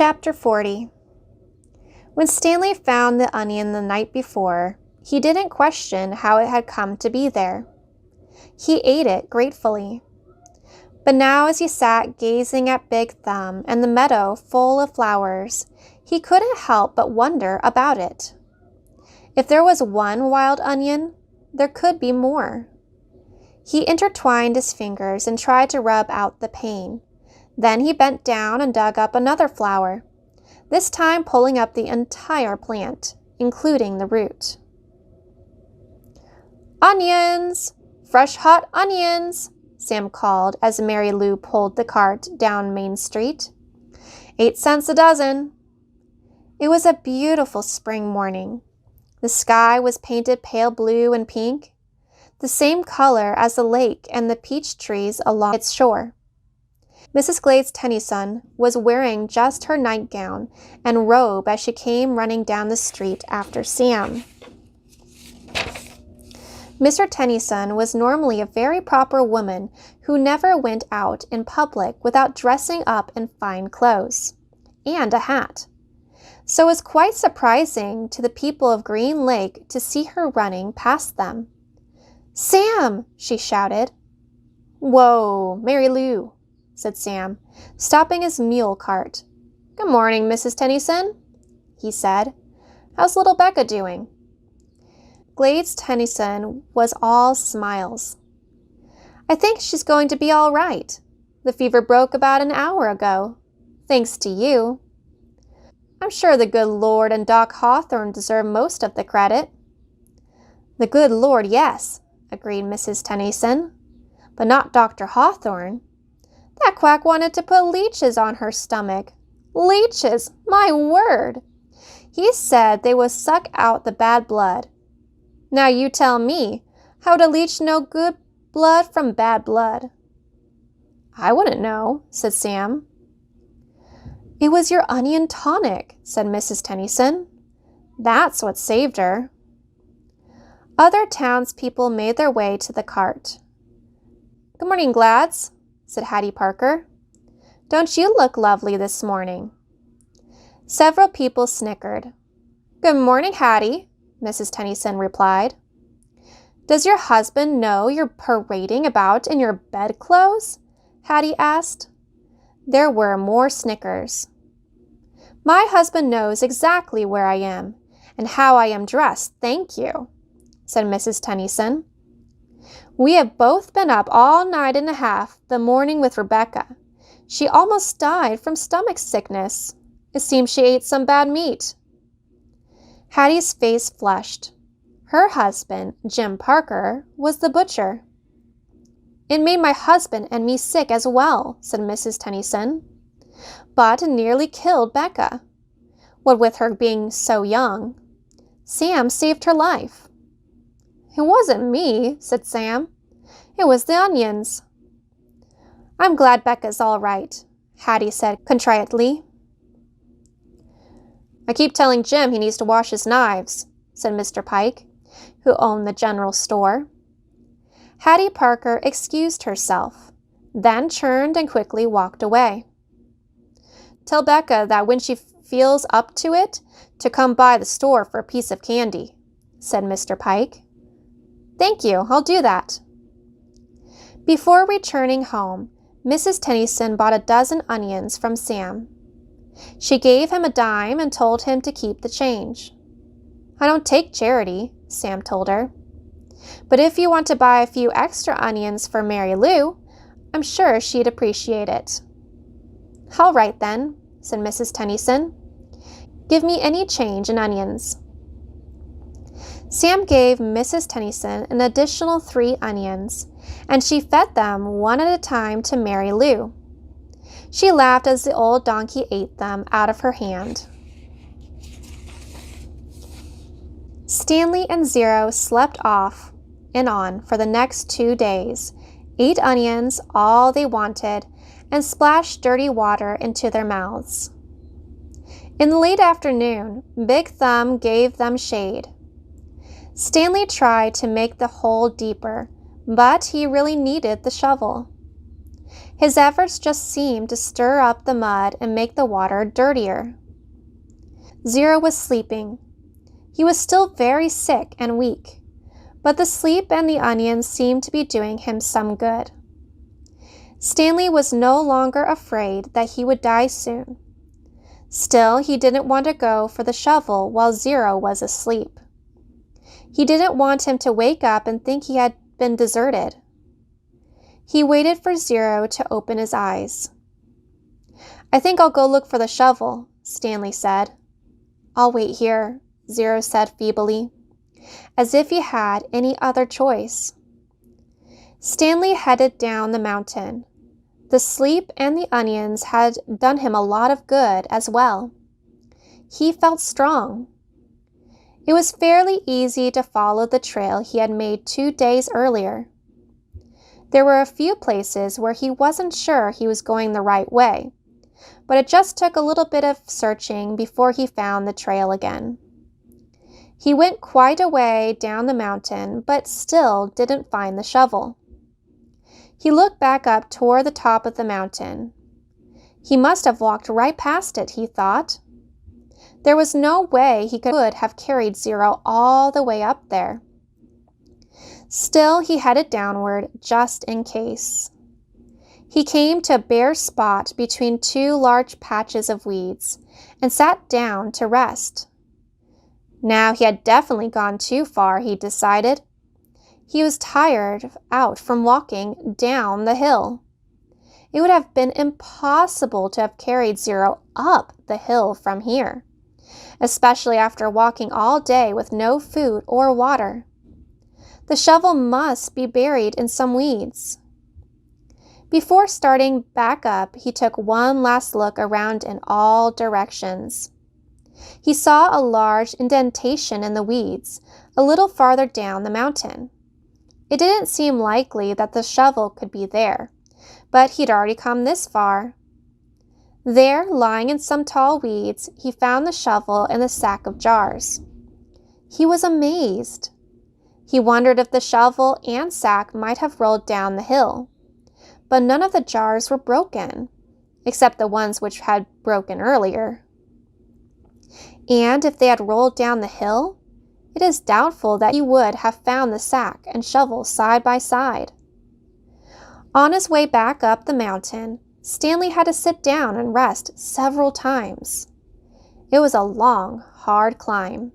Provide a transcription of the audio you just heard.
Chapter 40. When Stanley found the onion the night before, he didn't question how it had come to be there. He ate it gratefully. But now as he sat gazing at Big Thumb and the meadow full of flowers, he couldn't help but wonder about it. If there was one wild onion, there could be more. He intertwined his fingers and tried to rub out the pain. Then he bent down and dug up another flower, this time pulling up the entire plant, including the root. "Onions! Fresh hot onions!" Sam called as Mary Lou pulled the cart down Main Street. 8 cents a dozen. It was a beautiful spring morning. The sky was painted pale blue and pink, the same color as the lake and the peach trees along its shore. Mrs. Glade's Tennyson was wearing just her nightgown and robe as she came running down the street after Sam. Mr. Tennyson was normally a very proper woman who never went out in public without dressing up in fine clothes and a hat. So it was quite surprising to the people of Green Lake to see her running past them. "Sam!" she shouted. "Whoa, Mary Lou," said Sam, stopping his mule cart. "Good morning, Mrs. Tennyson," he said. "How's little Becca doing?" Glade's Tennyson was all smiles. "I think she's going to be all right. The fever broke about an hour ago, thanks to you. I'm sure the good Lord and Doc Hawthorne deserve most of the credit." "The good Lord, yes," agreed Mrs. Tennyson, "but not Dr. Hawthorne. That quack wanted to put leeches on her stomach. Leeches, my word! He said they would suck out the bad blood. Now you tell me, how would a leech know good blood from bad blood?" "I wouldn't know," said Sam. "It was your onion tonic," said Mrs. Tennyson. "That's what saved her." Other townspeople made their way to the cart. "Good morning, Glads," said Hattie Parker. "Don't you look lovely this morning?" Several people snickered. "Good morning, Hattie," Mrs. Tennyson replied. "Does your husband know you're parading about in your bedclothes?" Hattie asked. There were more snickers. "My husband knows exactly where I am and how I am dressed, thank you," said Mrs. Tennyson. "We have both been up all night and a half the morning with Rebecca. She almost died from stomach sickness. It seems she ate some bad meat." Hattie's face flushed. Her husband, Jim Parker, was the butcher. "It made my husband and me sick as well," said Mrs. Tennyson. "But it nearly killed Becca. What with her being so young. Sam saved her life." "It wasn't me," said Sam. "It was the onions." "I'm glad Becca's all right," Hattie said contritely. "I keep telling Jim he needs to wash his knives," said Mr. Pike, who owned the general store. Hattie Parker excused herself, then turned and quickly walked away. "Tell Becca that when she feels up to it, to come by the store for a piece of candy," said Mr. Pike. "Thank you, I'll do that." Before returning home, Mrs. Tennyson bought a dozen onions from Sam. She gave him a dime and told him to keep the change. "I don't take charity," Sam told her. "But if you want to buy a few extra onions for Mary Lou, I'm sure she'd appreciate it." "All right then," said Mrs. Tennyson. "Give me any change in onions." Sam gave Mrs. Tennyson an additional 3 onions, and she fed them one at a time to Mary Lou. She laughed as the old donkey ate them out of her hand. Stanley and Zero slept off and on for the next 2 days, ate onions all they wanted, and splashed dirty water into their mouths. In the late afternoon, Big Thumb gave them shade. Stanley tried to make the hole deeper, but he really needed the shovel. His efforts just seemed to stir up the mud and make the water dirtier. Zero was sleeping. He was still very sick and weak, but the sleep and the onions seemed to be doing him some good. Stanley was no longer afraid that he would die soon. Still, he didn't want to go for the shovel while Zero was asleep. He didn't want him to wake up and think he had been deserted. He waited for Zero to open his eyes. "I think I'll go look for the shovel," Stanley said. "I'll wait here," Zero said feebly, as if he had any other choice. Stanley headed down the mountain. The sleep and the onions had done him a lot of good as well. He felt strong. It was fairly easy to follow the trail he had made 2 days earlier. There were a few places where he wasn't sure he was going the right way, but it just took a little bit of searching before he found the trail again. He went quite a way down the mountain, but still didn't find the shovel. He looked back up toward the top of the mountain. He must have walked right past it, he thought. There was no way he could have carried Zero all the way up there. Still, he headed downward just in case. He came to a bare spot between 2 large patches of weeds and sat down to rest. Now he had definitely gone too far, he decided. He was tired out from walking down the hill. It would have been impossible to have carried Zero up the hill from here, especially after walking all day with no food or water. The shovel must be buried in some weeds. Before starting back up, he took one last look around in all directions. He saw a large indentation in the weeds a little farther down the mountain. It didn't seem likely that the shovel could be there, but he'd already come this far. There, lying in some tall weeds, he found the shovel and the sack of jars. He was amazed. He wondered if the shovel and sack might have rolled down the hill, but none of the jars were broken, except the ones which had broken earlier. And if they had rolled down the hill, it is doubtful that he would have found the sack and shovel side by side. On his way back up the mountain, Stanley had to sit down and rest several times. It was a long, hard climb.